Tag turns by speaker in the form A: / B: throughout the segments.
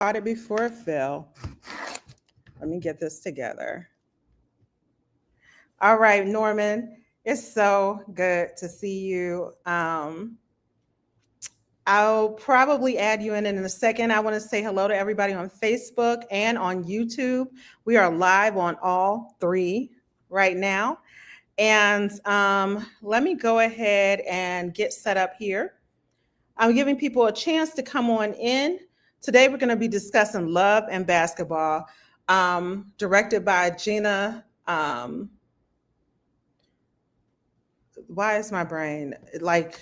A: Started before it fell. Let me get this together. All right, Norman, it's so good to see you. I'll probably add you in a second. I want to say hello to everybody on Facebook and on YouTube. We are live on all three right now. And let me go ahead and get set up here. I'm giving people a chance to come on in. Today, we're going to be discussing Love and Basketball, directed by Gina. Why is my brain like,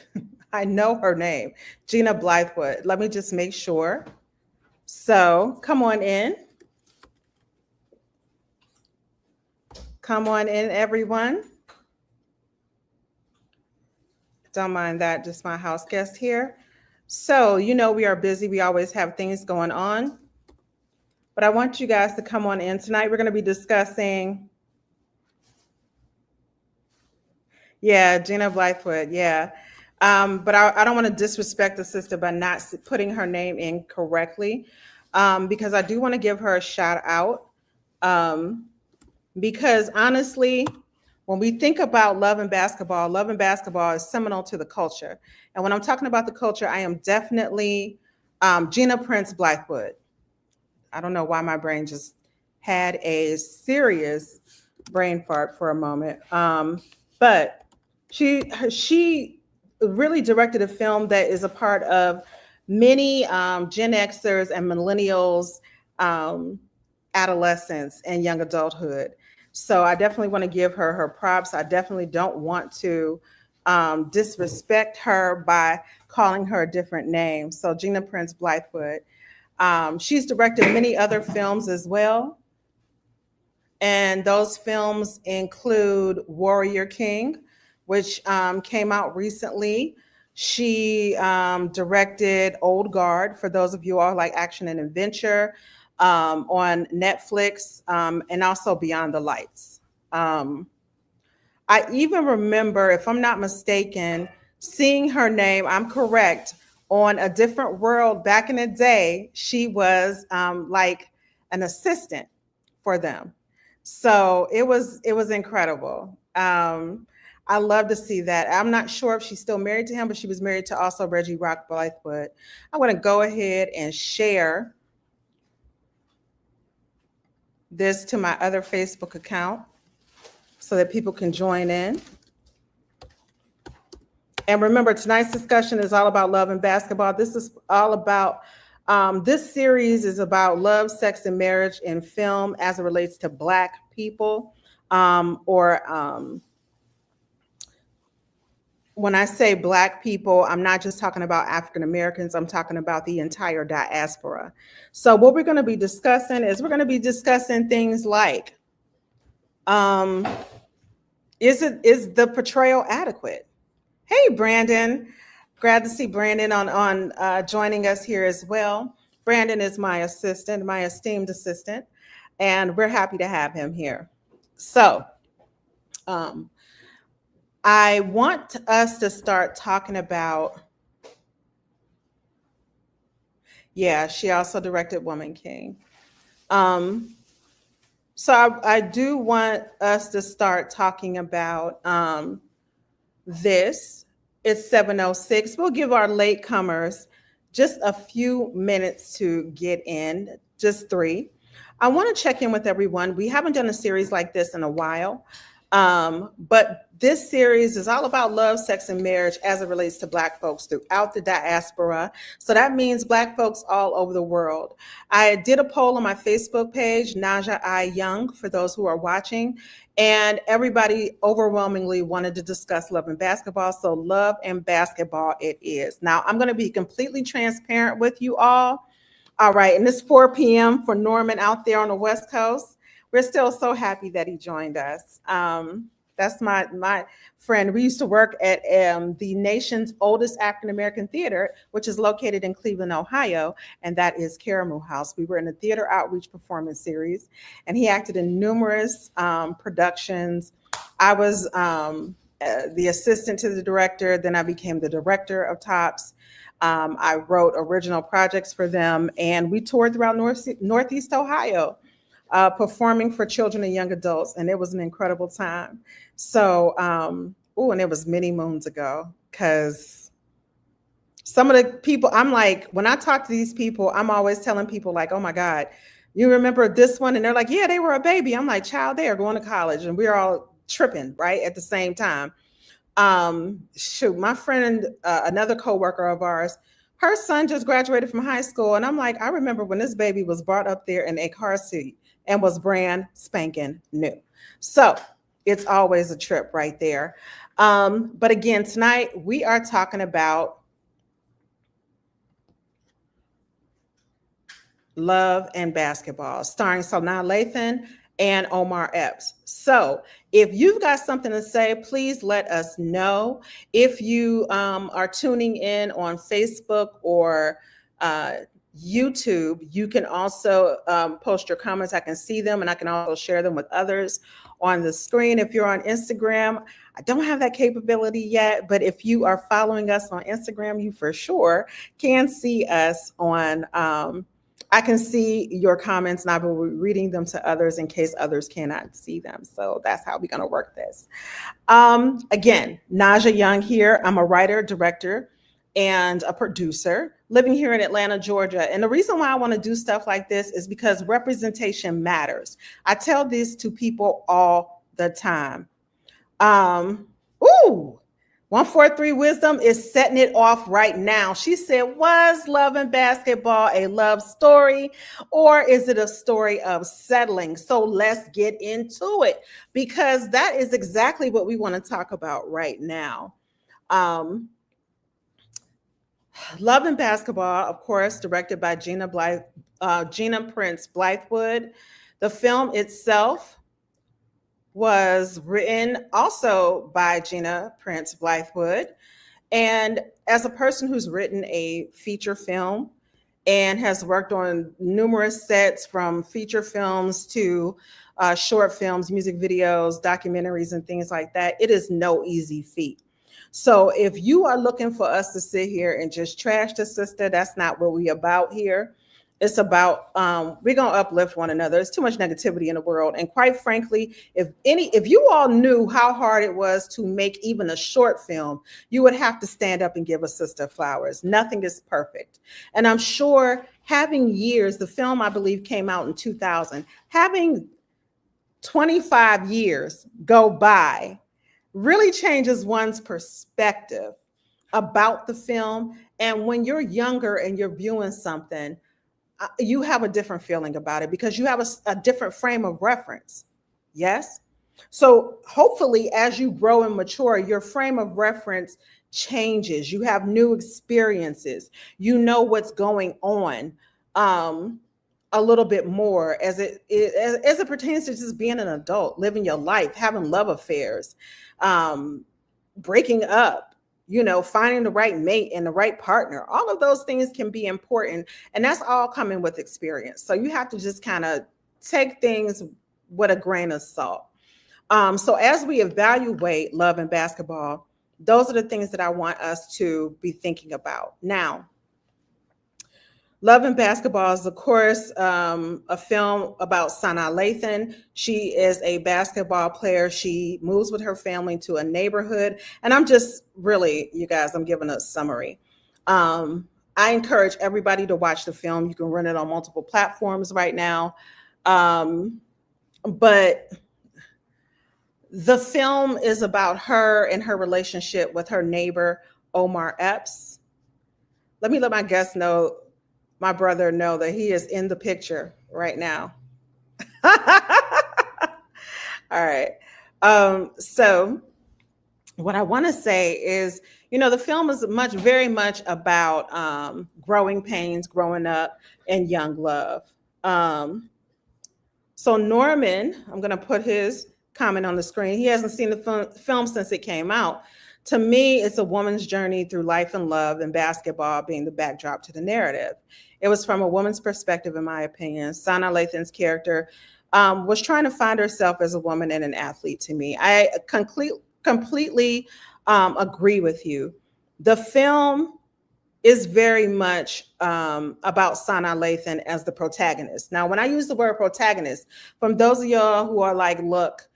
A: I know her name, Gina Blythewood. Let me just make sure. So come on in. Come on in, everyone. Don't mind that, just my house guest here. So, you know, we are busy. We always have things going on. But I want you guys to come on in. Tonight, we're going to be discussing, Gina Blythewood, but I don't want to disrespect the sister by not putting her name in correctly, because I do want to give her a shout out. Because honestly, when we think about Love and Basketball is seminal to the culture. And when I'm talking about the culture, I am definitely Gina Prince Blythewood. I don't know why my brain just had a serious brain fart for a moment. But she really directed a film that is a part of many Gen Xers and millennials, adolescence and young adulthood. So I definitely want to give her her props. I definitely don't want to disrespect her by calling her a different name. So Gina Prince Blythewood. She's directed many other films as well. And those films include Warrior King, which came out recently. She directed Old Guard, for those of you all like action and adventure, on Netflix, and also Beyond the Lights. I even remember, if I'm not mistaken, seeing her name, I'm correct, on A Different World back in the day. She was like an assistant for them. So it was incredible. I love to see that. I'm not sure if she's still married to him, but she was married to also Reggie Rock Blythewood. I'm going to go ahead and share this to my other Facebook account so that people can join in. And remember, tonight's discussion is all about love and basketball. This is all about, this series is about love, sex, and marriage in film as it relates to Black people, when I say Black people, I'm not just talking about African Americans, I'm talking about the entire diaspora. So what we're going to be discussing is things like, is the portrayal adequate? Hey, Brandon. Glad to see Brandon on joining us here as well. Brandon is my assistant, my esteemed assistant, and we're happy to have him here. So, I want us to start talking about, she also directed Woman King. So I do want us to start talking about this. It's 7:06. We'll give our latecomers just a few minutes to get in, just 3. I want to check in with everyone. We haven't done a series like this in a while. But this series is all about love, sex, and marriage as it relates to Black folks throughout the diaspora. So that means Black folks all over the world. I did a poll on my Facebook page, Najaa I. Young, for those who are watching, and everybody overwhelmingly wanted to discuss love and basketball. So love and basketball it is. Now, I'm going to be completely transparent with you all. All right, and it's 4 p.m. for Norman out there on the West Coast. We're still so happy that he joined us. That's my friend. We used to work at the nation's oldest African-American theater, which is located in Cleveland, Ohio, and that is Caramoo House. We were in a theater outreach performance series, and he acted in numerous productions. I was the assistant to the director, then I became the director of Tops. I wrote original projects for them, and we toured throughout Northeast Ohio, performing for children and young adults, and it was an incredible time. So, and it was many moons ago, because some of the people, I'm like, when I talk to these people, I'm always telling people like, oh my God, you remember this one? And they're like, yeah, they were a baby. I'm like, child, they are going to college, and we're all tripping, right, at the same time. Shoot, my friend, another coworker of ours, her son just graduated from high school, and I'm like, I remember when this baby was brought up there in a car seat and was brand spanking new. So it's always a trip right there. But again, tonight we are talking about Love and Basketball, starring Sanaa Lathan and Omar Epps. So if you've got something to say, please let us know. If you are tuning in on Facebook or YouTube, you can also post your comments. I can see them, and I can also share them with others on the screen. If you're on Instagram, I don't have that capability yet, but if you are following us on Instagram, you for sure can see us on I can see your comments, and I will be reading them to others in case others cannot see them. So that's how we're going to work this. Again, Najaa Young here. I'm a writer, director, and a producer living here in Atlanta, Georgia. And the reason why I want to do stuff like this is because representation matters. I tell this to people all the time. 143 Wisdom is setting it off right now. She said, was Love and Basketball a love story, or is it a story of settling? So let's get into it, because that is exactly what we want to talk about right now. Love and Basketball, of course, directed by Gina Prince Blythewood. The film itself was written also by Gina Prince Blythewood. And as a person who's written a feature film and has worked on numerous sets, from feature films to short films, music videos, documentaries, and things like that, it is no easy feat. So if you are looking for us to sit here and just trash the sister, that's not what we're about here. It's about we're gonna uplift one another. There's too much negativity in the world, and quite frankly, if you all knew how hard it was to make even a short film, you would have to stand up and give a sister flowers. Nothing is perfect, and I'm sure having years. The film, I believe, came out in 2000. Having 25 years go by really changes one's perspective about the film. And when you're younger and you're viewing something, you have a different feeling about it because you have a different frame of reference. Yes. So hopefully, as you grow and mature, your frame of reference changes. You have new experiences. You know what's going on a little bit more as it pertains to just being an adult, living your life, having love affairs, breaking up, finding the right mate and the right partner. All of those things can be important, and that's all coming with experience. So you have to just kind of take things with a grain of salt. So as we evaluate Love and Basketball, those are the things that I want us to be thinking about. Now, Love and Basketball is, of course, a film about Sanaa Lathan. She is a basketball player. She moves with her family to a neighborhood. And I'm just really, you guys, I'm giving a summary. I encourage everybody to watch the film. You can rent it on multiple platforms right now. But the film is about her and her relationship with her neighbor, Omar Epps. Let my guests know, my brother know that he is in the picture right now. All right. So what I want to say is, the film is very much about growing pains, growing up, and young love. So Norman, I'm going to put his comment on the screen. He hasn't seen the film since it came out. To me, it's a woman's journey through life and love, and basketball being the backdrop to the narrative. It was from a woman's perspective, in my opinion. Sanaa Lathan's character was trying to find herself as a woman and an athlete. To me, I completely agree with you. The film is very much about Sana Lathan as the protagonist. Now, when I use the word protagonist, from those of y'all who are like, look,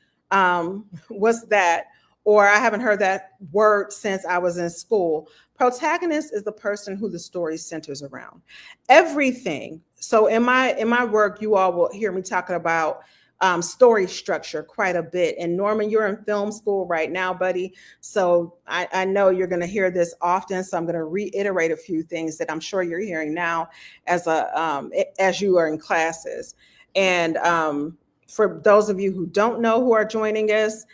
A: what's that? Or I haven't heard that word since I was in school. Protagonist is the person who the story centers around. Everything. So in my work, you all will hear me talking about story structure quite a bit. And Norman, you're in film school right now, buddy. So I know you're going to hear this often. So I'm going to reiterate a few things that I'm sure you're hearing now as you are in classes. And for those of you who don't know who are joining us,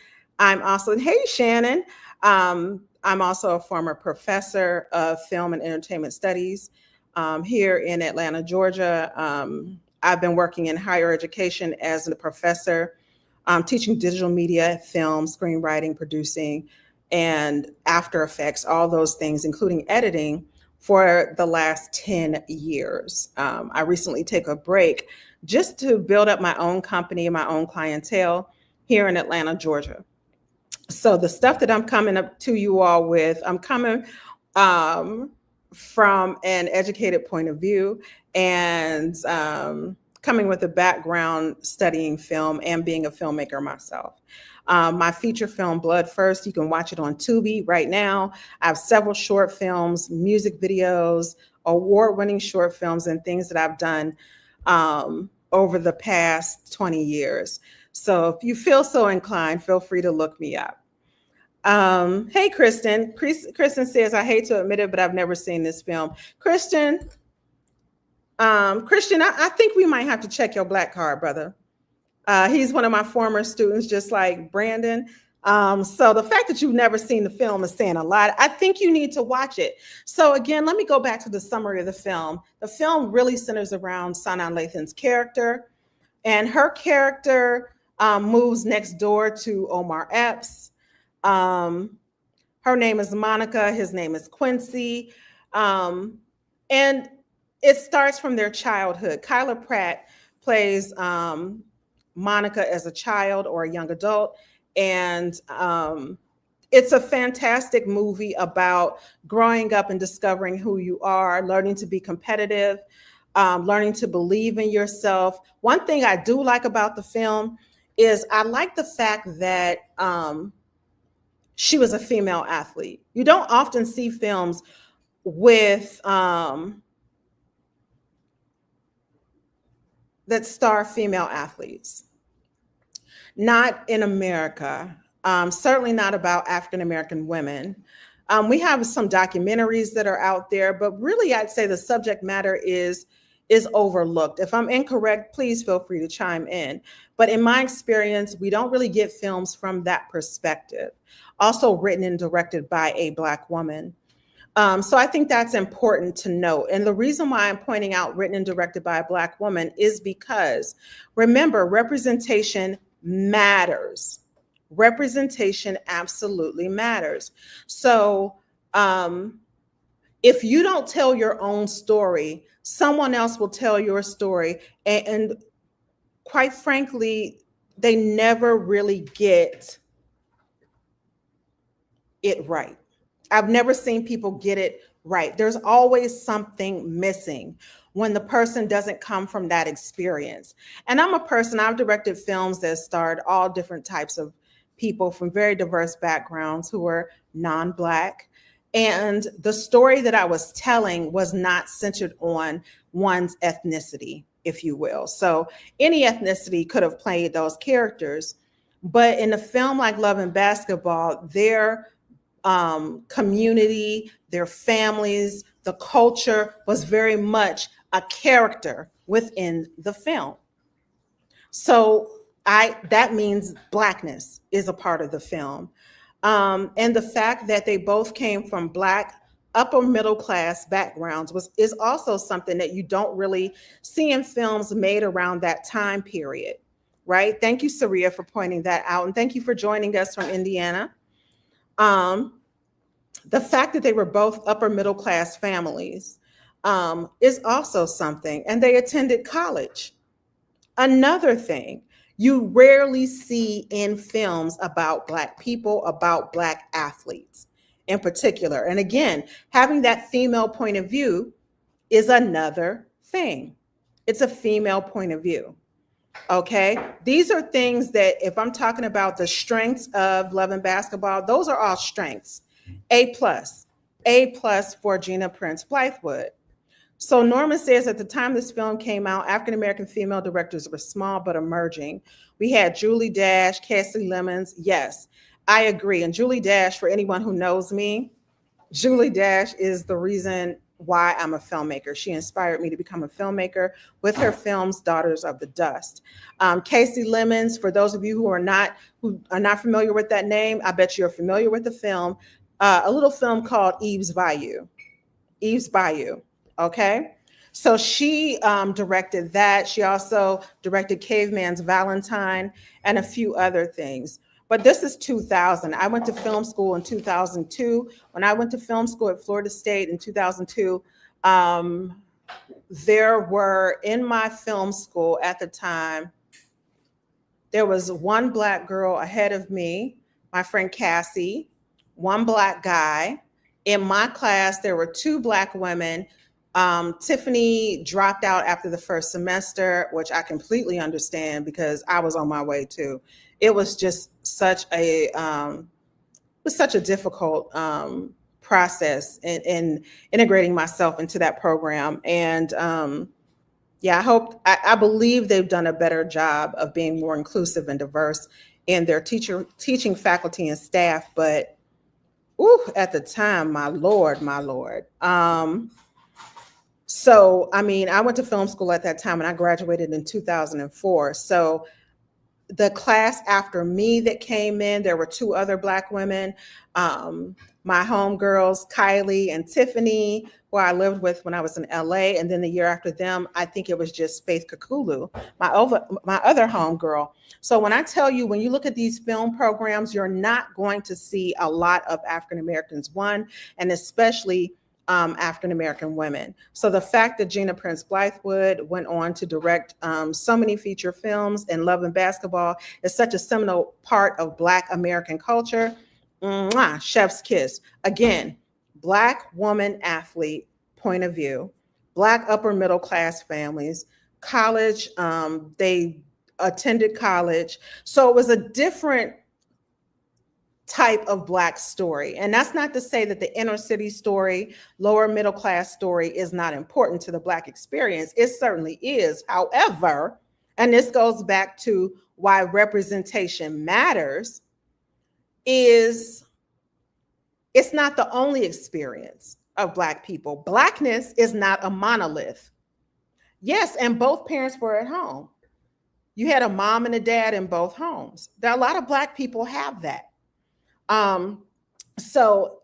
A: I'm also, hey, Shannon. I'm also a former professor of film and entertainment studies here in Atlanta, Georgia. I've been working in higher education as a professor, teaching digital media, film, screenwriting, producing, and After Effects, all those things, including editing, for the last 10 years. I recently took a break just to build up my own company and my own clientele here in Atlanta, Georgia. So the stuff that I'm coming up to you all with, I'm coming from an educated point of view and coming with a background studying film and being a filmmaker myself. My feature film, Blood First, you can watch it on Tubi right now. I have several short films, music videos, award-winning short films, and things that I've done over the past 20 years. So if you feel so inclined, feel free to look me up. Hey, Kristen. Kristen says, I hate to admit it, but I've never seen this film. Christian, I think we might have to check your black card, brother. He's one of my former students, just like Brandon. So the fact that you've never seen the film is saying a lot. I think you need to watch it. So again, let me go back to the summary of the film. The film really centers around Sana Lathan's character, and her character moves next door to Omar Epps. Her name is Monica. His name is Quincy. And it starts from their childhood. Kyla Pratt plays Monica as a child or a young adult. And it's a fantastic movie about growing up and discovering who you are, learning to be competitive, learning to believe in yourself. One thing I do like about the film is I like the fact that she was a female athlete. You don't often see films with that star female athletes. Not in America. Certainly not about African American women. We have some documentaries that are out there, but really I'd say the subject matter is overlooked. If I'm incorrect, please feel free to chime in. But in my experience, we don't really get films from that perspective. Also written and directed by a Black woman. So I think that's important to note. And the reason why I'm pointing out written and directed by a Black woman is because, remember, representation matters. Representation absolutely matters. So if you don't tell your own story, someone else will tell your story. And quite frankly, they never really get it right. I've never seen people get it right. There's always something missing when the person doesn't come from that experience. And I'm a person, I've directed films that starred all different types of people from very diverse backgrounds who were non-Black. And the story that I was telling was not centered on one's ethnicity, if you will. So any ethnicity could have played those characters. But in a film like Love and Basketball, their community, their families, the culture was very much a character within the film. So that means Blackness is a part of the film. And the fact that they both came from Black upper middle class backgrounds is also something that you don't really see in films made around that time period, right? Thank you, Saria, for pointing that out. And thank you for joining us from Indiana. The fact that they were both upper middle class families is also something. And they attended college. Another thing you rarely see in films about Black people, about Black athletes. in particular. And again, having that female point of view is another thing. It's a female point of view. Okay. These are things that if I'm talking about the strengths of Love and Basketball, those are all strengths. A plus, A plus for Gina Prince Blythewood. So Norman says at the time this film came out, African-American female directors were small but emerging. We had Julie Dash, Cassie Lemons. Yes, I agree. And Julie Dash, for anyone who knows me, Julie Dash is the reason why I'm a filmmaker. She inspired me to become a filmmaker with her films, Daughters of the Dust. Casey Lemons, for those of you who are not familiar with that name, I bet you're familiar with the film, a little film called Eve's Bayou. Eve's Bayou, okay? So she directed that. She also directed Caveman's Valentine and a few other things. But this is 2000. I went to film school in 2002. When I went to film school at Florida State in 2002, there were in my film school at the time, there was one Black girl ahead of me, my friend Cassie, one Black guy. In my class, there were two Black women. Tiffany dropped out after the first semester, which I completely understand because I was on my way too. It was just such a difficult process in integrating myself into that program. And yeah, I believe they've done a better job of being more inclusive and diverse in their teaching faculty and staff. But at the time, my Lord. So, I mean, I went to film school at that time and I graduated in 2004. So the class after me that came in, there were two other Black women, my homegirls, Kylie and Tiffany, who I lived with when I was in LA. And then the year after them, I think it was just Faith Kakulu, my other homegirl. So when I tell you, when you look at these film programs, you're not going to see a lot of African Americans, one, and especially African-American women. So the fact that Gina Prince Blythewood went on to direct so many feature films and Love and Basketball is such a seminal part of Black American culture. Mwah, chef's kiss. Again, Black woman athlete point of view, Black upper middle class families, college, they attended college. So it was a different type of Black story. And that's not to say that the inner city story, lower middle class story is not important to the Black experience. It certainly is. However, and this goes back to why representation matters, is it's not the only experience of Black people. Blackness is not a monolith. Yes, and both parents were at home. You had a mom and a dad in both homes. There are a lot of Black people have that. So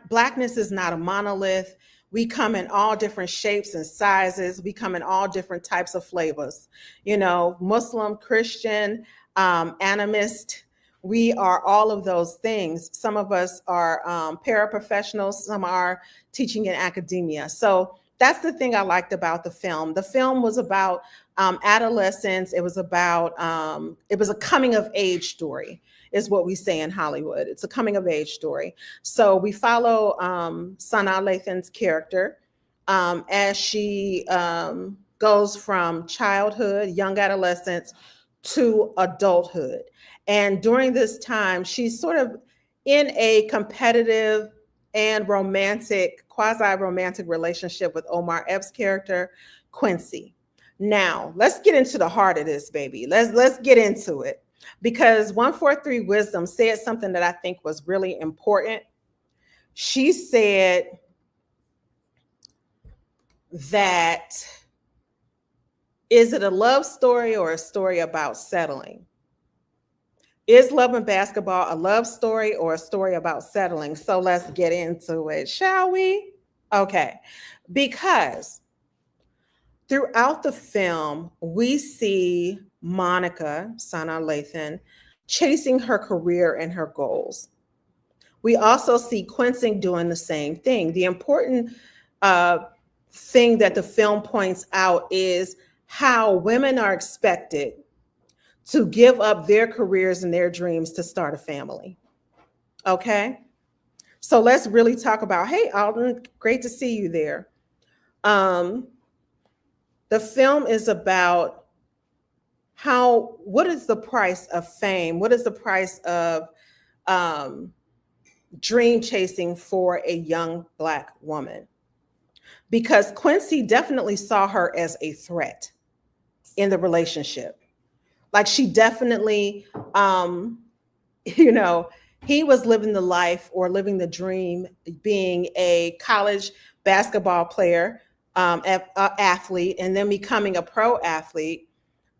A: Blackness is not a monolith. We come in all different shapes and sizes. We come in all different types of flavors, Muslim, Christian, animist. We are all of those things. Some of us are paraprofessionals. Some are teaching in academia. So that's the thing I liked about the film. The film was about adolescence. It was a coming of age story, is what we say in Hollywood. It's a coming of age story. So we follow Sanaa Lathan's character as she goes from childhood, young adolescence, to adulthood. And during this time, she's sort of in a competitive and quasi-romantic relationship with Omar Epps' character, Quincy. Now, let's get into the heart of this, baby. Let's get into it. Because 143 Wisdom said something that I think was really important. She said that, is it a love story or a story about settling? Is Love and Basketball a love story or a story about settling? So let's get into it, shall we? Okay, because throughout the film, we see Monica, Sanaa Lathan, chasing her career and her goals. We also see Quincy doing the same thing. The important thing that the film points out is how women are expected to give up their careers and their dreams to start a family. Okay? So let's really talk about, hey, Alden, great to see you there. Um, the film is about what is the price of fame? What is the price of um, dream chasing for a young Black woman? Because Quincy definitely saw her as a threat in the relationship. Like she definitely, you know, he was living the life or living the dream, being a college basketball player, athlete, and then becoming a pro athlete,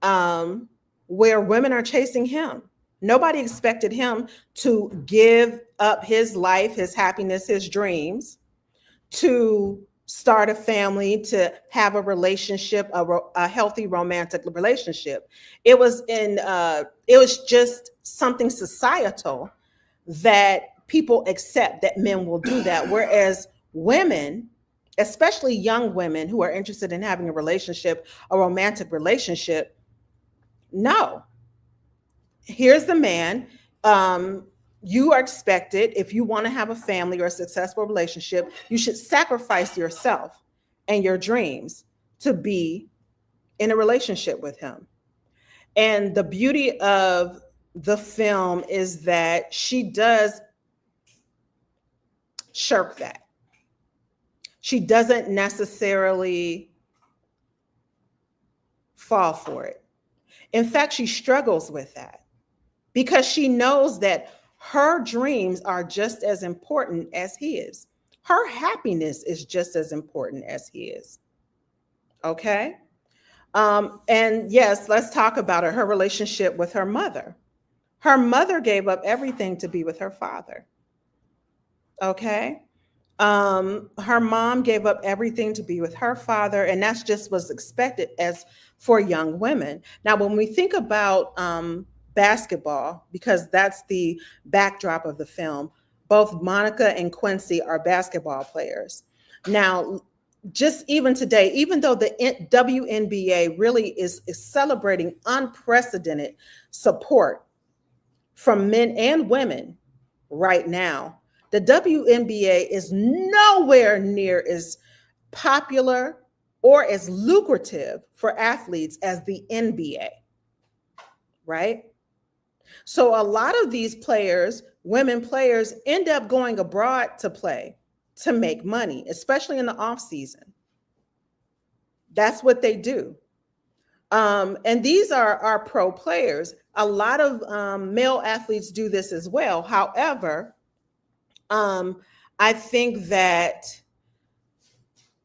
A: um, where women are chasing him. Nobody expected him to give up his life, his happiness, his dreams to start a family, to have a relationship, a healthy romantic relationship. It was just something societal that people accept that men will do that. Whereas women, especially young women who are interested in having a relationship, a romantic relationship, no. Here's the man. Um, you are expected, if you want to have a family or a successful relationship, you should sacrifice yourself and your dreams to be in a relationship with him. And the beauty of the film is that she does shirk that. She doesn't necessarily fall for it. In fact, she struggles with that because she knows that her dreams are just as important as his. Her happiness is just as important as his. Okay. And yes, let's talk about her relationship with her mother. Her mother gave up everything to be with her father. Okay. Her mom gave up everything to be with her father, and that's just was expected as for young women. Now, when we think about basketball, because that's the backdrop of the film, both Monica and Quincy are basketball players. Now, just even today, even though the WNBA really is celebrating unprecedented support from men and women right now, the WNBA is nowhere near as popular or as lucrative for athletes as the NBA, right? So a lot of these players, women players, end up going abroad to play to make money, especially in the off season. That's what they do. And these are our pro players. A lot of male athletes do this as well. However, I think that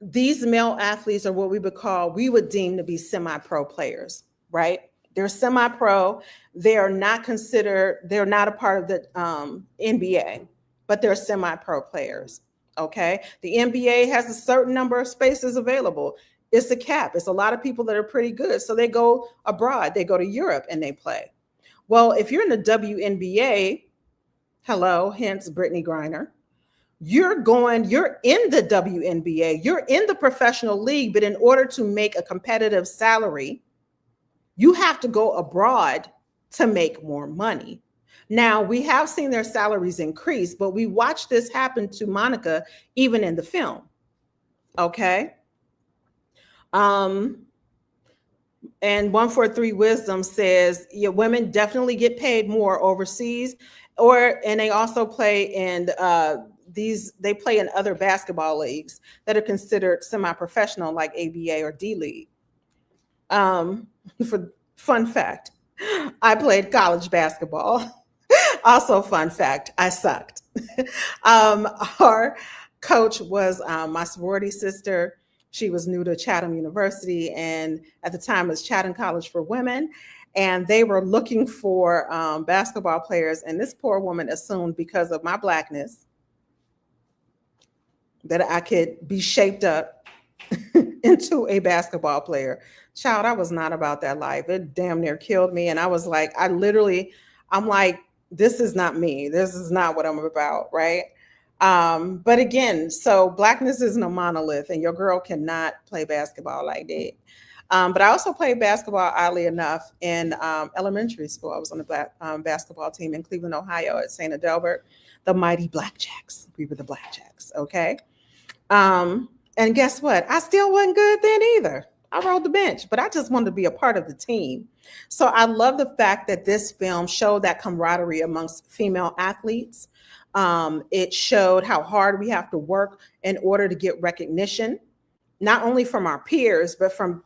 A: these male athletes are what we would deem to be semi-pro players, right? They're semi-pro. They're not a part of the NBA, but they're semi-pro players. Okay. The NBA has a certain number of spaces available. It's a cap. It's a lot of people that are pretty good. So they go abroad, they go to Europe and they play. Well, if you're in the WNBA, hello, hence Brittany Griner, you're in the WNBA, you're in the professional league, but in order to make a competitive salary, you have to go abroad to make more money. Now, we have seen their salaries increase, but we watched this happen to Monica even in the film. Okay. And 143 Wisdom says, yeah, women definitely get paid more overseas, and they also play in they play in other basketball leagues that are considered semi-professional, like ABA or D League. For fun fact, I played college basketball. Also, fun fact, I sucked. Our coach was my sorority sister. She was new to Chatham University, and at the time it was Chatham College for Women. And they were looking for basketball players. And this poor woman assumed because of my Blackness that I could be shaped up into a basketball player. Child, I was not about that life. It damn near killed me. And I was like, I'm like, this is not me. This is not what I'm about, right? But again, so Blackness isn't a monolith, and your girl cannot play basketball like that. But I also played basketball, oddly enough, in elementary school. I was on the basketball team in Cleveland, Ohio at St. Adelbert. the mighty Blackjacks. We were the Blackjacks, okay? And guess what? I still wasn't good then either. I rode the bench, but I just wanted to be a part of the team. So I love the fact that this film showed that camaraderie amongst female athletes. It showed how hard we have to work in order to get recognition, not only from our peers, but from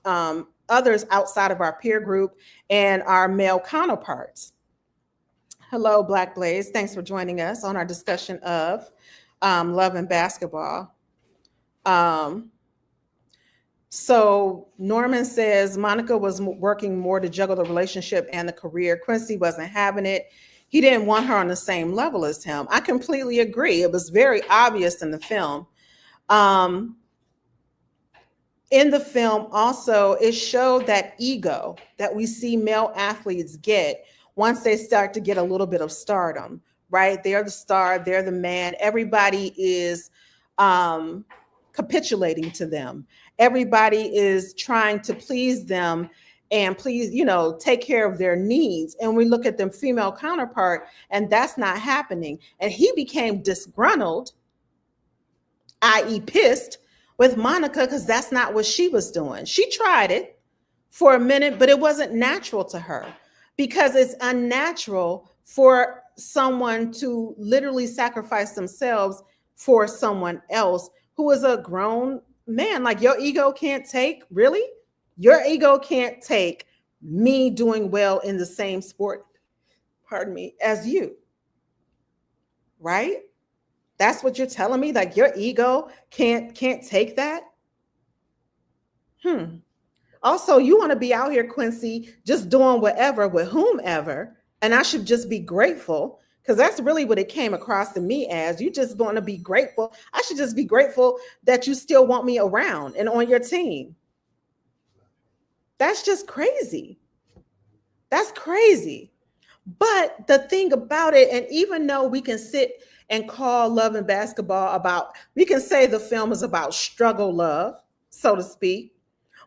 A: others outside of our peer group and our male counterparts. Hello, Black Blaze. Thanks for joining us on our discussion of love and basketball. So Norman says Monica was working more to juggle the relationship and the career. Quincy wasn't having it. He didn't want her on the same level as him. I completely agree. It was very obvious in the film. In the film also, it showed that ego that we see male athletes get once they start to get a little bit of stardom, right? They're the star, they're the man. Everybody is capitulating to them. Everybody is trying to please them and please, take care of their needs. And we look at them female counterpart, and that's not happening. And he became disgruntled, i.e. pissed, with Monica because that's not what she was doing. She tried it for a minute, but it wasn't natural to her because it's unnatural for someone to literally sacrifice themselves for someone else who is a grown man. Like your ego can't take, really? Your ego can't take me doing well in the same sport, as you, right? That's what you're telling me? Like your ego can't take that? Also, you want to be out here, Quincy, just doing whatever with whomever, and I should just be grateful because that's really what it came across to me as. You just want to be grateful. I should just be grateful that you still want me around and on your team. That's just crazy. That's crazy. But the thing about it, and even though we can sit and call Love and Basketball we can say the film is about struggle love, so to speak.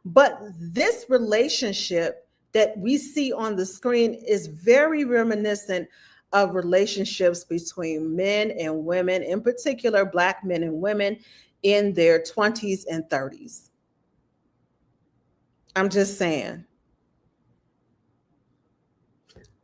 A: But this relationship that we see on the screen is very reminiscent of relationships between men and women, in particular, Black men and women in their 20s and 30s. I'm just saying.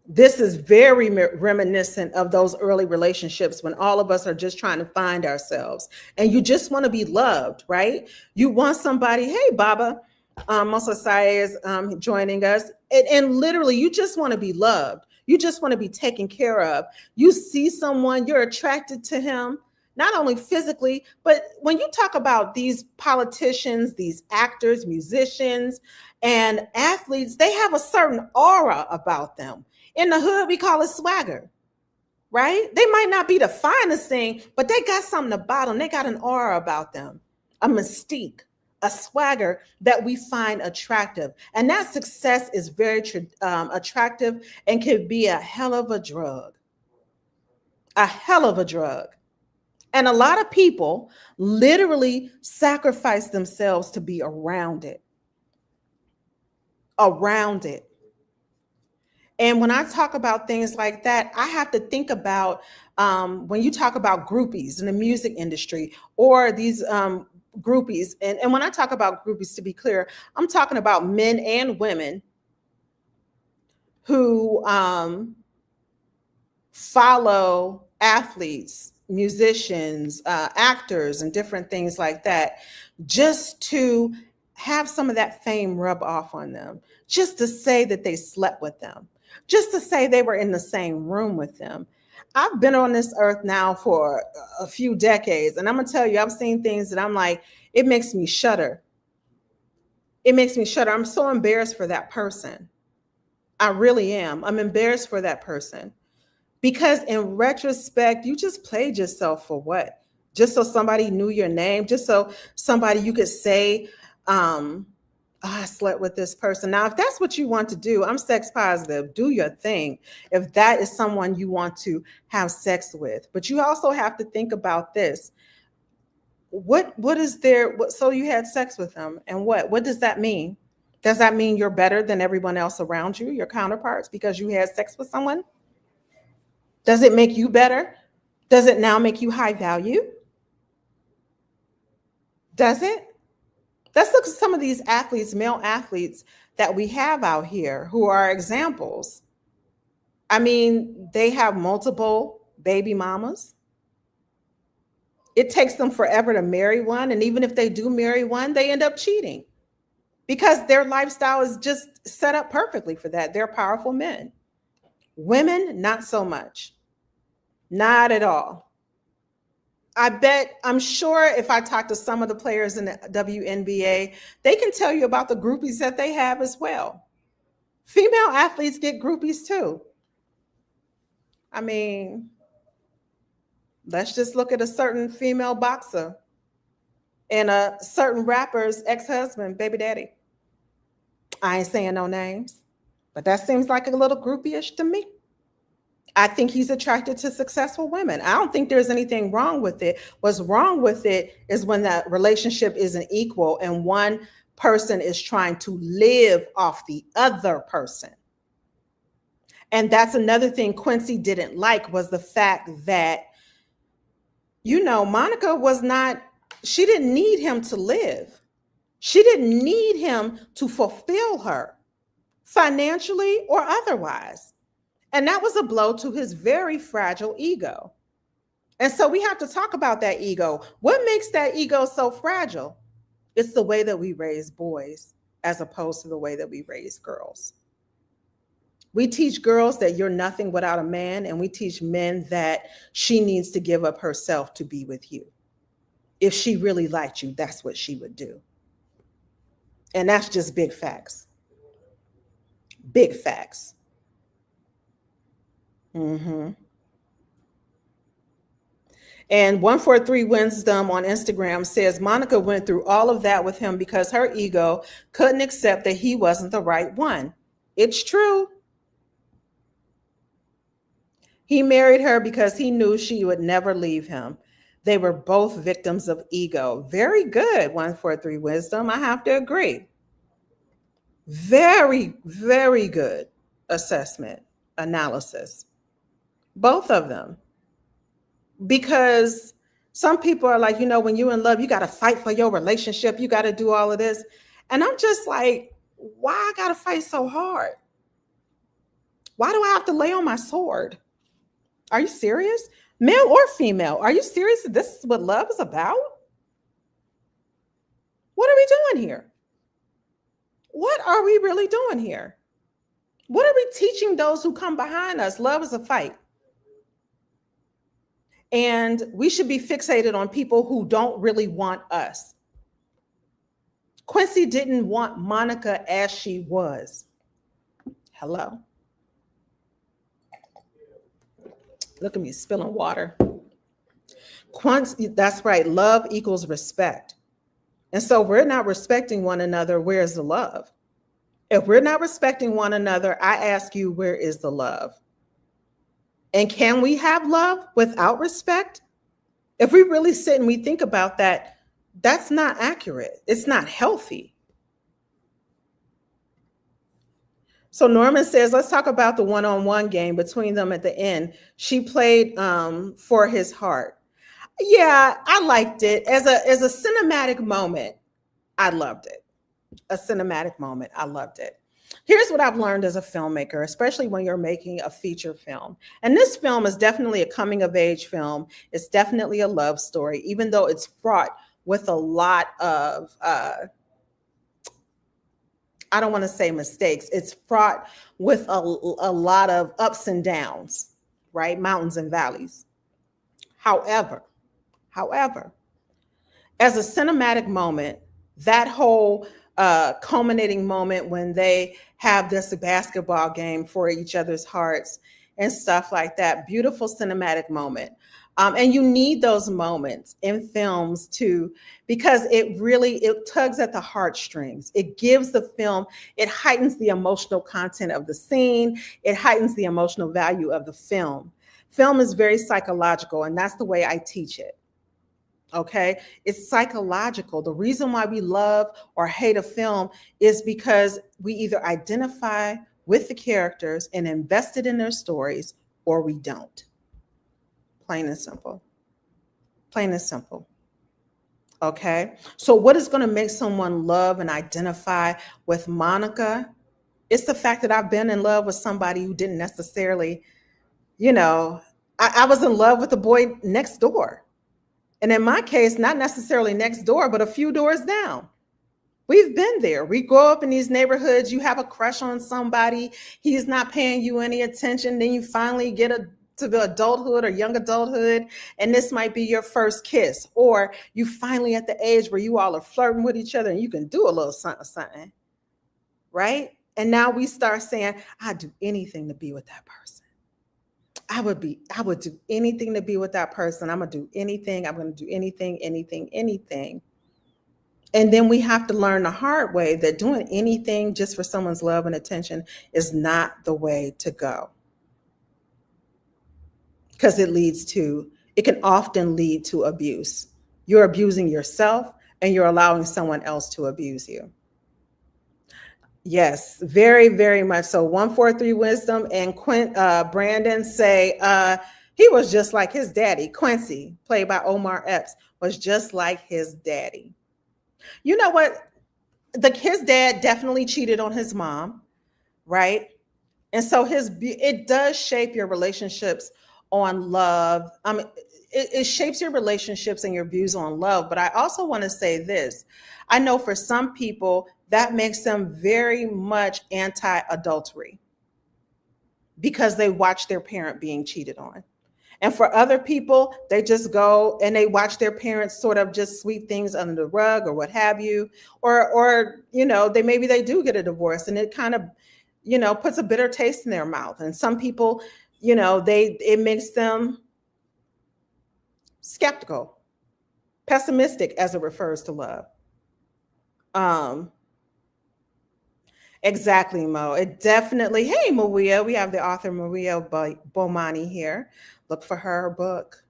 A: This is very reminiscent of those early relationships when all of us are just trying to find ourselves and you just want to be loved, right? You want somebody, hey, Baba, Mosasai is joining us. And literally, you just want to be loved. You just want to be taken care of. You see someone, you're attracted to him, not only physically, but when you talk about these politicians, these actors, musicians, and athletes, they have a certain aura about them. In the hood, we call it swagger, right? They might not be the finest thing, but they got something about them. They got an aura about them, a mystique, a swagger that we find attractive. And that success is very attractive and can be a hell of a drug. A hell of a drug. And a lot of people literally sacrifice themselves to be around it. Around it. And when I talk about things like that, I have to think about when you talk about groupies in the music industry or these groupies. And when I talk about groupies, to be clear, I'm talking about men and women who follow athletes, musicians, actors, and different things like that, just to have some of that fame rub off on them, just to say that they slept with them, just to say they were in the same room with them. I've been on this earth now for a few decades, and I'm gonna tell you, I've seen things that I'm like, it makes me shudder. It makes me shudder. I'm so embarrassed for that person. I really am. I'm embarrassed for that person. Because in retrospect, you just played yourself for what? Just so somebody knew your name, just so somebody you could say, I slept with this person. Now, if that's what you want to do, I'm sex positive. Do your thing. If that is someone you want to have sex with. But you also have to think about this. What is there? So you had sex with them, and what does that mean? Does that mean you're better than everyone else around you, your counterparts, because you had sex with someone? Does it make you better? Does it now make you high value? Does it? Let's look at some of these athletes, male athletes that we have out here who are examples. I mean, they have multiple baby mamas. It takes them forever to marry one. And even if they do marry one, they end up cheating because their lifestyle is just set up perfectly for that. They're powerful men. Women, not so much. Not at all. I'm sure if I talk to some of the players in the WNBA, they can tell you about the groupies that they have as well. Female athletes get groupies too. I mean, let's just look at a certain female boxer and a certain rapper's ex-husband, baby daddy. I ain't saying no names, but that seems like a little groupie-ish to me. I think he's attracted to successful women. I don't think there's anything wrong with it. What's wrong with it is when that relationship isn't equal and one person is trying to live off the other person. And that's another thing Quincy didn't like, was the fact that, Monica she didn't need him to live. She didn't need him to fulfill her financially or otherwise. And that was a blow to his very fragile ego. And so we have to talk about that ego. What makes that ego so fragile? It's the way that we raise boys as opposed to the way that we raise girls. We teach girls that you're nothing without a man, and we teach men that she needs to give up herself to be with you. If she really liked you, that's what she would do. And that's just big facts. Big facts. Mm-hmm. And 143 Wisdom on Instagram says Monica went through all of that with him because her ego couldn't accept that he wasn't the right one. It's true. He married her because he knew she would never leave him. They were both victims of ego. Very good, 143 Wisdom. I have to agree. Very, very good assessment, analysis. Both of them. Because some people are like, when you're in love, you got to fight for your relationship. You got to do all of this. And I'm just like, why I got to fight so hard? Why do I have to lay on my sword? Are you serious? Male or female? Are you serious that this is what love is about? What are we doing here? What are we really doing here? What are we teaching those who come behind us? Love is a fight. And we should be fixated on people who don't really want us. Quincy didn't want Monica as she was. Hello. Look at me spilling water. Quincy, that's right. Love equals respect. And so we're not respecting one another. Where's the love? If we're not respecting one another, I ask you, where is the love? And can we have love without respect? If we really sit and we think about that, that's not accurate. It's not healthy. So Norman says, let's talk about the one-on-one game between them at the end. She played for his heart. Yeah, I liked it. As a cinematic moment, I loved it. A cinematic moment, I loved it. Here's what I've learned as a filmmaker, especially when you're making a feature film. And this film is definitely a coming of age film. It's definitely a love story, even though it's fraught with a lot of, I don't want to say mistakes. It's fraught with a lot of ups and downs, right? Mountains and valleys. However, as a cinematic moment, that whole culminating moment when they have this basketball game for each other's hearts and stuff like that. Beautiful cinematic moment. And you need those moments in films too, because it tugs at the heartstrings. It gives the film, it heightens the emotional content of the scene. It heightens the emotional value of the film. Film is very psychological, and that's the way I teach it. Okay, it's psychological. The reason why we love or hate a film is because we either identify with the characters and invested in their stories, or we don't. Plain and simple. Plain and simple. Okay. So, what is going to make someone love and identify with Monica? It's the fact that I've been in love with somebody who didn't necessarily, you know, I was in love with the boy next door. And in my case, not necessarily next door, but a few doors down. We've been there. We grow up in these neighborhoods. You have a crush on somebody. He's not paying you any attention. Then you finally get to the adulthood or young adulthood, and this might be your first kiss. Or you finally at the age where you all are flirting with each other and you can do a little something, something, right? And now we start saying, I'd do anything to be with that person. I would do anything to be with that person. I'm going to do anything. I'm going to do anything, anything. And then we have to learn the hard way that doing anything just for someone's love and attention is not the way to go. Because it can often lead to abuse. You're abusing yourself and you're allowing someone else to abuse you. Yes, very, very much so. 143 Wisdom and Brandon say he was just like his daddy. Quincy, played by Omar Epps, was just like his daddy. You know what? His dad definitely cheated on his mom, right? And so it does shape your relationships on love. I mean, it shapes your relationships and your views on love. But I also want to say this. I know for some people, that makes them very much anti-adultery because they watch their parent being cheated on. And for other people, they just go and they watch their parents sort of just sweep things under the rug or what have you, or maybe they do get a divorce and it kind of, puts a bitter taste in their mouth. And some people, it makes them skeptical, pessimistic as it refers to love. Exactly, Mo. It definitely. Hey, Maria, we have the author Maria Bomani here. Look for her book.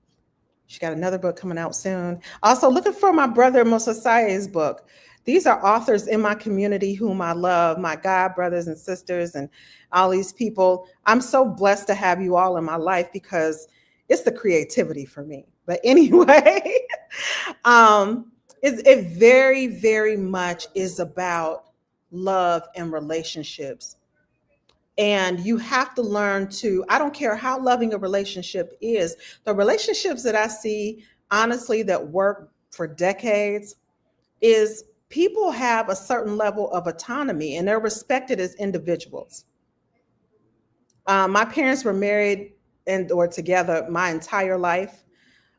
A: She got another book coming out soon. Also, looking for my brother Mosasaye's book. These are authors in my community whom I love, my God brothers and sisters, and all these people. I'm so blessed to have you all in my life because it's the creativity for me. But anyway, it very, very much is about love and relationships. And you have to learn I don't care how loving a relationship is, the relationships that I see, honestly, that work for decades is people have a certain level of autonomy and they're respected as individuals. My parents were married or together my entire life,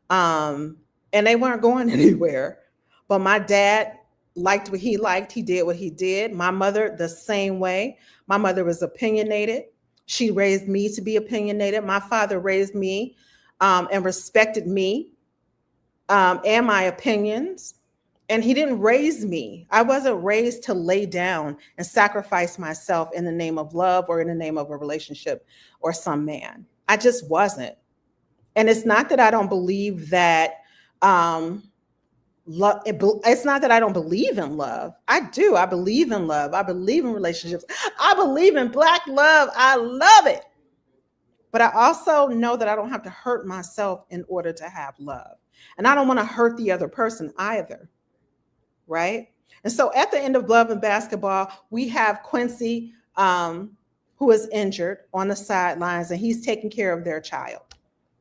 A: and they weren't going anywhere. But my dad liked what he liked. He did what he did. My mother, the same way. My mother was opinionated. She raised me to be opinionated. My father raised me and respected me and my opinions. And he didn't raise me. I wasn't raised to lay down and sacrifice myself in the name of love or in the name of a relationship or some man. I just wasn't. And it's not that I don't believe that it's not that I don't believe in love. I do. I believe in love. I believe in relationships. I believe in Black love. I love it. But I also know that I don't have to hurt myself in order to have love. And I don't want to hurt the other person either. Right? And so at the end of Love and Basketball, we have Quincy, who is injured on the sidelines, and he's taking care of their child.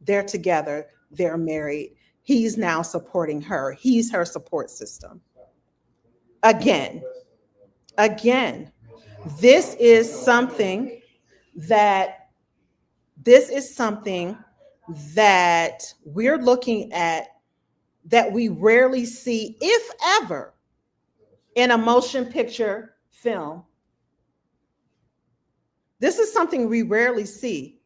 A: They're together. They're married. He's now supporting her. He's her support system. Again, this is something that we're looking at that we rarely see, if ever, in a motion picture film. This is something we rarely see.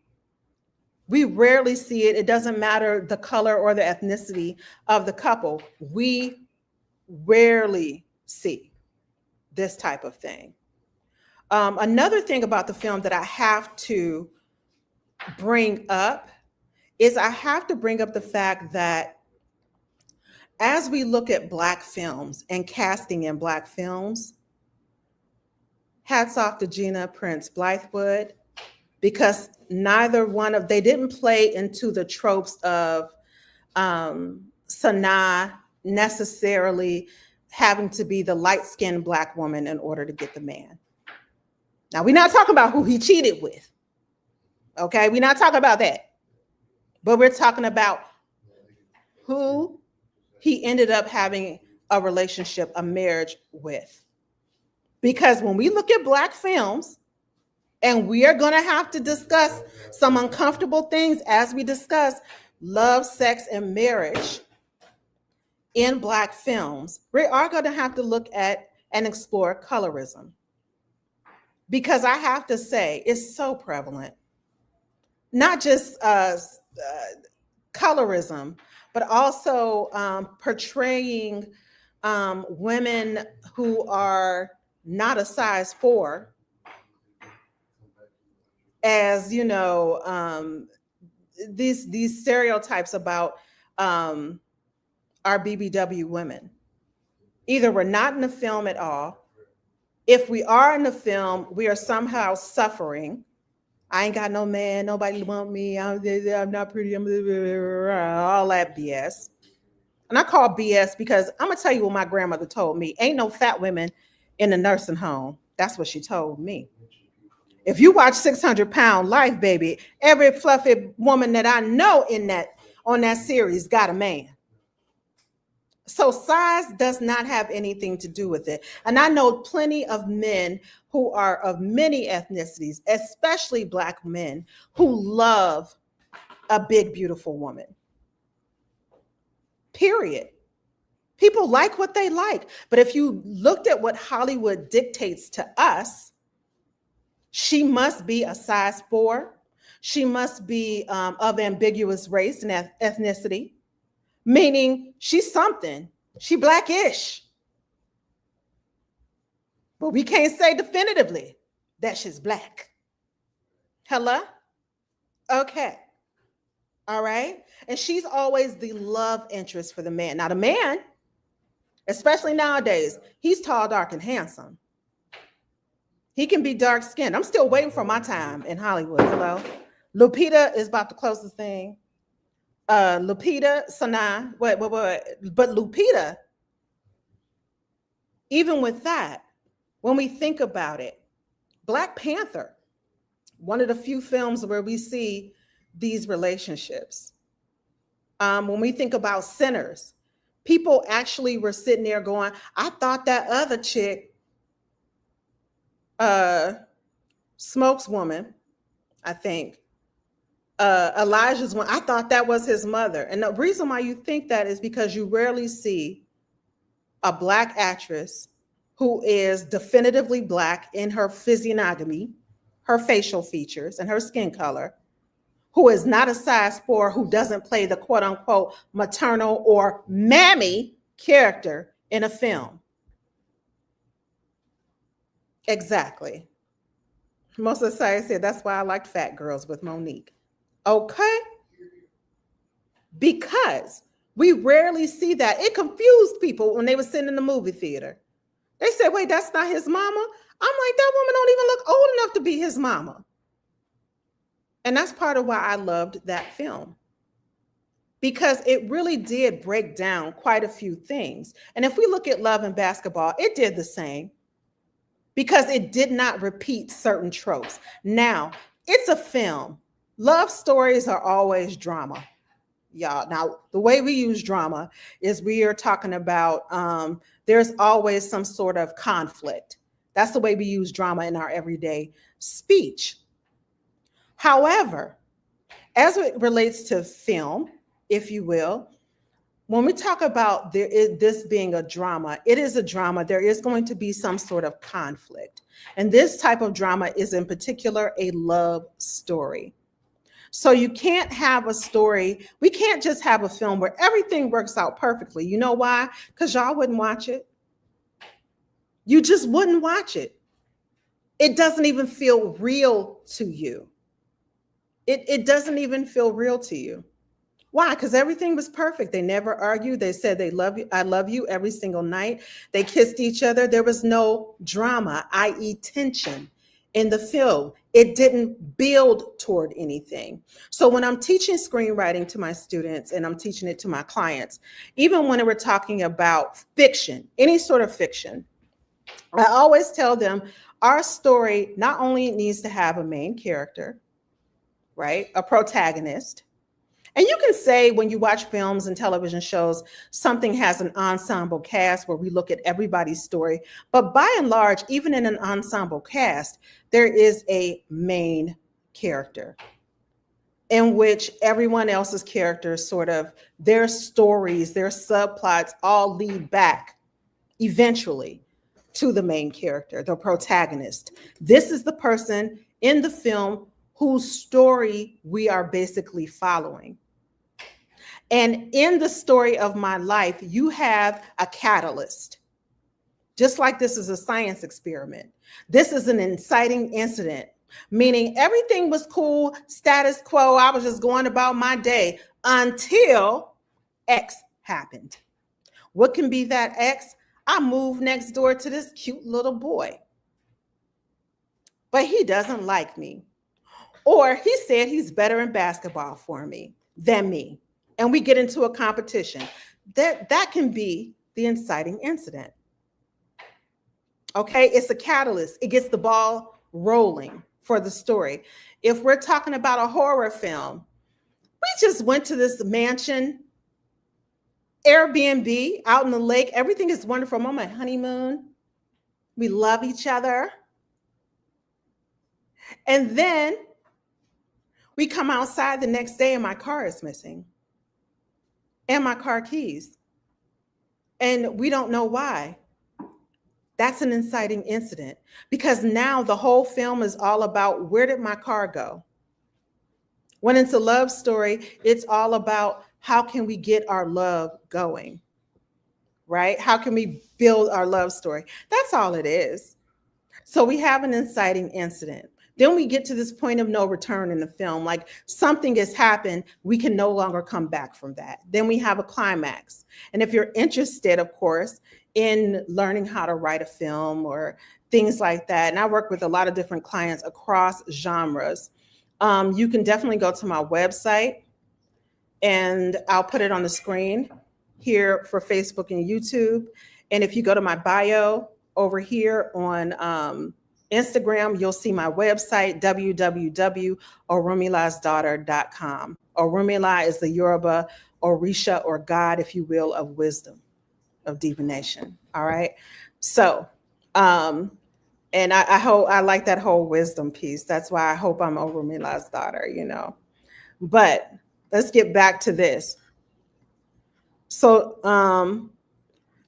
A: We rarely see it. It doesn't matter the color or the ethnicity of the couple. We rarely see this type of thing. Another thing about the film that I have to bring up is I have to bring up the fact that as we look at Black films and casting in Black films, hats off to Gina Prince Blythewood, because they didn't play into the tropes of Sanaa necessarily having to be the light-skinned Black woman in order to get the man. Now, we're not talking about who he cheated with. Okay, we're not talking about that. But we're talking about who he ended up having a relationship, a marriage with. Because when we look at Black films, and we are going to have to discuss some uncomfortable things as we discuss love, sex, and marriage in Black films, we are going to have to look at and explore colorism. Because I have to say, it's so prevalent. Not just colorism, but also portraying women who are not a size 4 as, these stereotypes about our BBW women. Either we're not in the film at all. If we are in the film, we are somehow suffering. I ain't got no man, nobody want me, I'm not pretty, all that BS. And I call BS because I'm gonna tell you what my grandmother told me. Ain't no fat women in the nursing home. That's what she told me. If you watch 600 Pound Life, baby, every fluffy woman that I know on that series got a man. So size does not have anything to do with it. And I know plenty of men who are of many ethnicities, especially Black men, who love a big, beautiful woman. Period. People like what they like. But if you looked at what Hollywood dictates to us, she must be a size 4. She must be of ambiguous race and ethnicity, meaning she's something. She Blackish. But we can't say definitively that she's Black. Hello? Okay. All right. And she's always the love interest for the man. Now, the man, especially nowadays, he's tall, dark, and handsome. He can be dark skinned. I'm still waiting for my time in Hollywood. Hello. Lupita is about the closest thing. Lupita, Sanaa, but Lupita, even with that, when we think about it, Black Panther, one of the few films where we see these relationships. When we think about Sinners, people actually were sitting there going, I thought that other chick, Smoke's woman, I think, Elijah's one, I thought that was his mother. And the reason why you think that is because you rarely see a Black actress who is definitively Black in her physiognomy, her facial features, and her skin color, who is not a size 4, who doesn't play the quote unquote maternal or mammy character in a film. Exactly. Most of the society said that's why I liked Fat Girls with Monique. Okay? Because we rarely see that. It confused people when they were sitting in the movie theater. They said, wait, that's not his mama? I'm like, that woman don't even look old enough to be his mama. And that's part of why I loved that film. Because it really did break down quite a few things. And if we look at Love and Basketball, it did the same. Because it did not repeat certain tropes. Now, it's a film. Love stories are always drama, y'all. Now, the way we use drama is we are talking about there's always some sort of conflict. That's the way we use drama in our everyday speech. However, as it relates to film, if you will, when we talk about this being a drama, it is a drama. There is going to be some sort of conflict. And this type of drama is in particular a love story. So you can't have a story. We can't just have a film where everything works out perfectly. You know why? Because y'all wouldn't watch it. You just wouldn't watch it. It doesn't even feel real to you. It doesn't even feel real to you. Why? Because everything was perfect. They never argued. They said they love you. I love you every single night. They kissed each other. There was no drama, i.e. tension in the film. It didn't build toward anything. So when I'm teaching screenwriting to my students and I'm teaching it to my clients, even when we're talking about fiction, any sort of fiction, I always tell them our story not only needs to have a main character, right? A protagonist. And you can say when you watch films and television shows, something has an ensemble cast where we look at everybody's story. But by and large, even in an ensemble cast, there is a main character in which everyone else's characters sort of, their stories, their subplots all lead back eventually to the main character, the protagonist. This is the person in the film whose story we are basically following. And in the story of my life, you have a catalyst. Just like this is a science experiment. This is an inciting incident, meaning everything was cool, status quo. I was just going about my day until X happened. What can be that X? I moved next door to this cute little boy, but he doesn't like me. Or he said he's better in basketball for me than me. And we get into a competition. That can be the inciting incident. Okay, it's a catalyst. It gets the ball rolling for the story. If we're talking about a horror film, we just went to this mansion, Airbnb out in the lake. Everything is wonderful. I'm on my honeymoon. We love each other. And then we come outside the next day and my car is missing. And my car keys. And we don't know why. That's an inciting incident because now the whole film is all about where did my car go? When it's a love story, it's all about how can we get our love going, right? How can we build our love story? That's all it is. So we have an inciting incident. Then we get to this point of no return in the film, like something has happened, we can no longer come back from that. Then we have a climax. And if you're interested, of course, in learning how to write a film or things like that, and I work with a lot of different clients across genres, you can definitely go to my website and I'll put it on the screen here for Facebook and YouTube. And if you go to my bio over here on Instagram, you'll see my website, www.orumilasdaughter.com. Orumila is the Yoruba Orisha or God, if you will, of wisdom, of divination. All right. So, and I hope I like that whole wisdom piece. That's why I hope I'm Orumila's daughter, you know. But let's get back to this. So,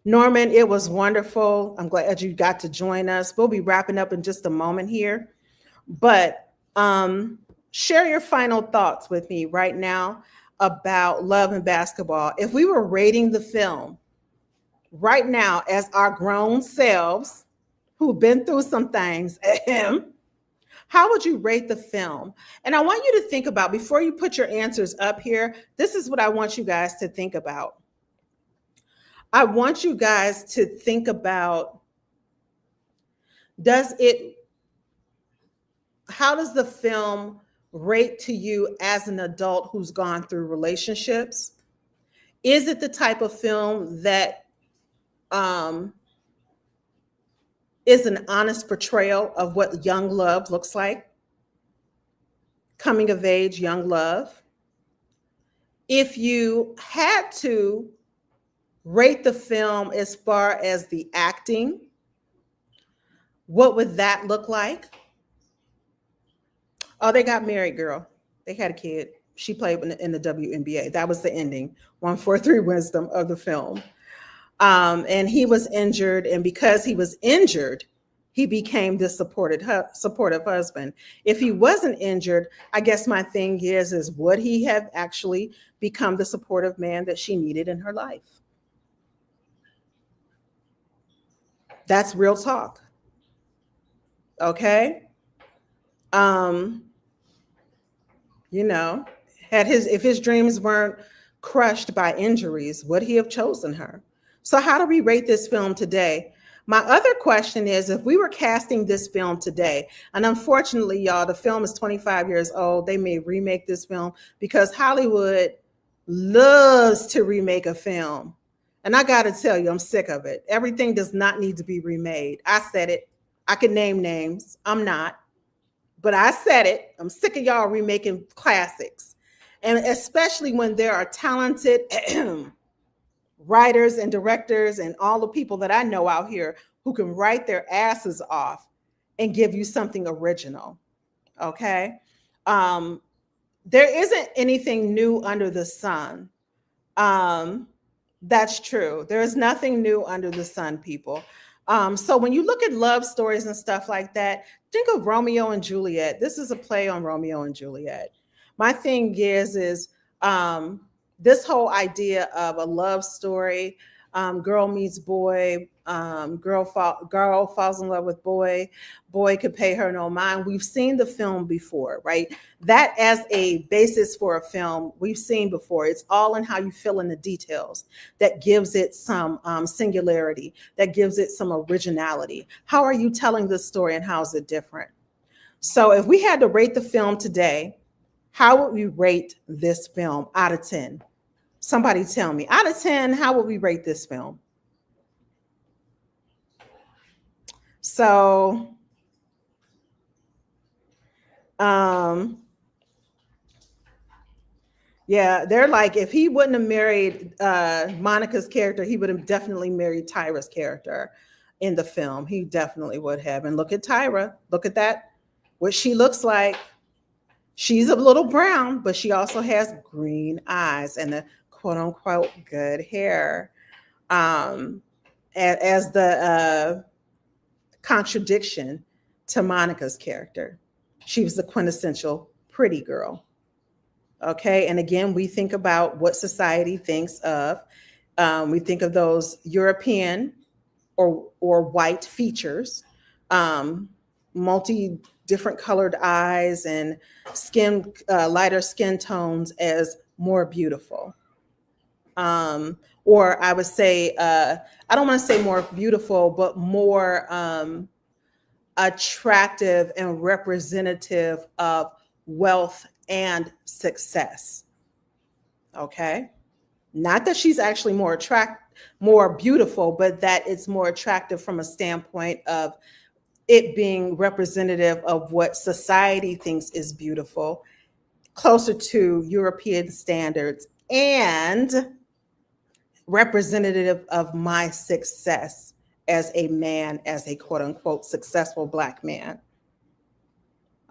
A: Norman, it was wonderful. I'm glad you got to join us. We'll be wrapping up in just a moment here. But share your final thoughts with me right now about Love and Basketball. If we were rating the film right now as our grown selves who've been through some things, how would you rate the film? And I want you to think about, before you put your answers up here, this is what I want you guys to think about. I want you guys to think about, how does the film rate to you as an adult who's gone through relationships? Is it the type of film that is an honest portrayal of what young love looks like? Coming of age, young love. If you had to rate the film as far as the acting, what would that look like? Oh, they got married, girl. They had a kid. She played in the WNBA. That was the ending, 143 wisdom of the film. And he was injured. And because he was injured, he became the supportive husband. If he wasn't injured, I guess my thing is would he have actually become the supportive man that she needed in her life? That's real talk. Okay. You know, if his dreams weren't crushed by injuries, would he have chosen her? So how do we rate this film today? My other question is, if we were casting this film today, and unfortunately, y'all, the film is 25 years old, they may remake this film because Hollywood loves to remake a film. And I got to tell you, I'm sick of it. Everything does not need to be remade. I said it. I can name names. I'm not, but I said it. I'm sick of y'all remaking classics. And especially when there are talented writers and directors and all the people that I know out here who can write their asses off and give you something original. Okay. Um, there isn't anything new under the sun. Um, that's true. There is nothing new under the sun, people. So when you look at love stories and stuff like that, think of Romeo and Juliet. This is a play on Romeo and Juliet. My thing is um, this whole idea of a love story, girl meets boy, girl falls in love with boy, boy could pay her no mind. We've seen the film before, right? That as a basis for a film, we've seen before. It's all in how you fill in the details that gives it some singularity, that gives it some originality. How are you telling this story and how is it different? So if we had to rate the film today, how would we rate this film out of 10? Somebody tell me, out of 10, how would we rate this film? So, yeah, they're like, if he wouldn't have married Monica's character, he would have definitely married Tyra's character in the film. He definitely would have. And look at Tyra. Look at that, what she looks like. She's a little brown, but she also has green eyes and the quote unquote good hair. As the contradiction to Monica's character. She was the quintessential pretty girl. Okay. And again, we think about what society thinks of. We think of those European or white features, multi different colored eyes and skin, lighter skin tones as more beautiful. Or I would say, I don't want to say more beautiful, but more attractive and representative of wealth and success. Okay. Not that she's actually more beautiful, but that it's more attractive from a standpoint of it being representative of what society thinks is beautiful, closer to European standards, and representative of my success as a man, as a quote unquote successful Black man.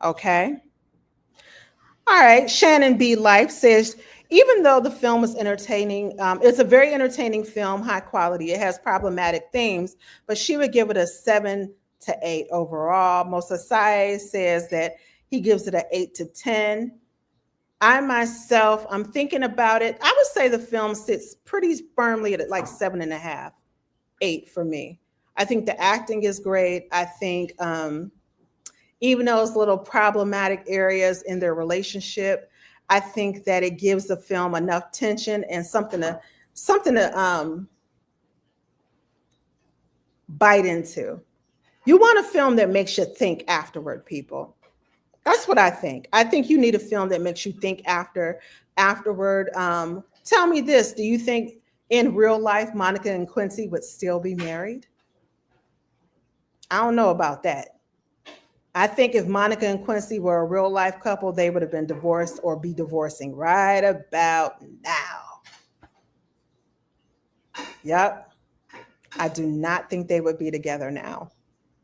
A: Okay. All right. Shannon B. Life says, even though the film is entertaining, it's a very entertaining film, high quality. It has problematic themes, but she would give it a 7 to 8 overall. Most Asai says that he gives it an 8 to 10. I myself, I'm thinking about it. I would say the film sits pretty firmly at like 7.5, 8 for me. I think the acting is great. I think even those little problematic areas in their relationship, I think that it gives the film enough tension and something to bite into. You want a film that makes you think afterward, people. That's what I think. I think you need a film that makes you think afterward. Tell me this: do you think in real life Monica and Quincy would still be married? I don't know about that. I think if Monica and Quincy were a real life couple, they would have been divorced or be divorcing right about now. Yep. I do not think they would be together now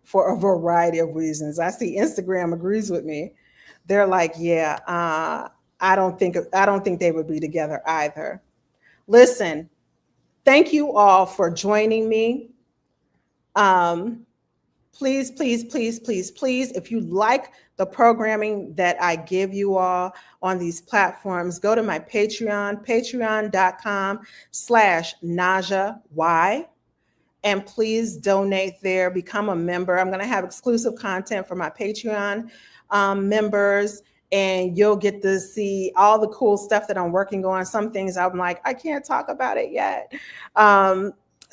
A: for a variety of reasons. I see Instagram agrees with me. They're like, yeah, I don't think they would be together either. Listen, thank you all for joining me. Please, please, please, please, please, if you like the programming that I give you all on these platforms, go to my Patreon, patreon.com/NajaaY. And please donate there, become a member. I'm going to have exclusive content for my Patreon members, and you'll get to see all the cool stuff that I'm working on. Some things I'm like, I can't talk about it yet.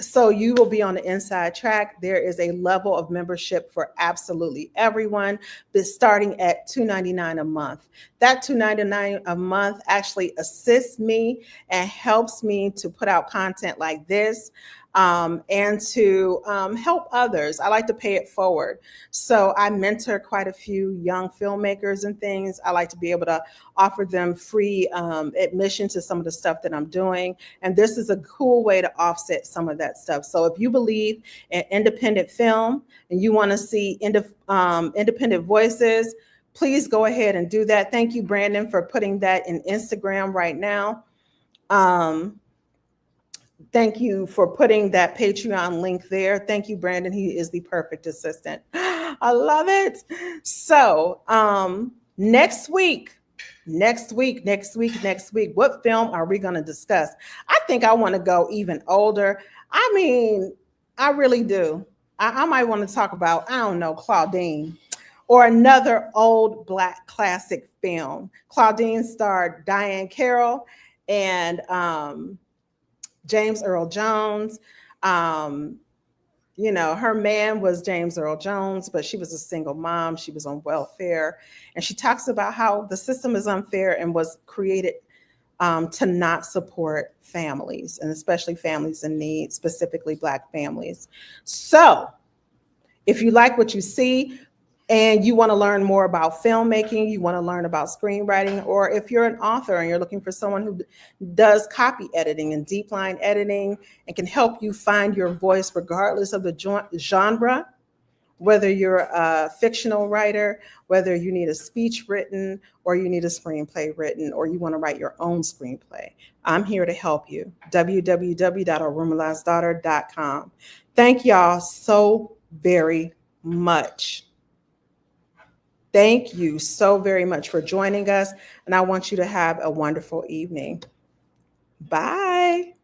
A: So you will be on the inside track. There is a level of membership for absolutely everyone, but starting at $2.99 a month. That $2.99 a month actually assists me and helps me to put out content like this, and to help others. I like to pay it forward. So I mentor quite a few young filmmakers and things. I like to be able to offer them free admission to some of the stuff that I'm doing. And this is a cool way to offset some of that stuff. So if you believe in independent film and you want to see independent voices, please go ahead and do that. Thank you, Brandon, for putting that in Instagram right now. Thank you for putting that Patreon link there. Thank you, Brandon. He is the perfect assistant. I love it. So next week, what film are we going to discuss? I think I want to go even older. I mean, I really do. I might want to talk about, I don't know, Claudine, or another old Black classic film. Claudine starred Diane Carroll and James Earl Jones. Her man was James Earl Jones, but she was a single mom. She was on welfare. And she talks about how the system is unfair and was created to not support families, and especially families in need, specifically Black families. So if you like what you see, and you want to learn more about filmmaking, you want to learn about screenwriting, or if you're an author and you're looking for someone who does copy editing and deep line editing and can help you find your voice regardless of the genre, whether you're a fictional writer, whether you need a speech written or you need a screenplay written, or you want to write your own screenplay, I'm here to help you. www.arumalazdaughter.com. Thank y'all so very much. Thank you so very much for joining us, and I want you to have a wonderful evening. Bye.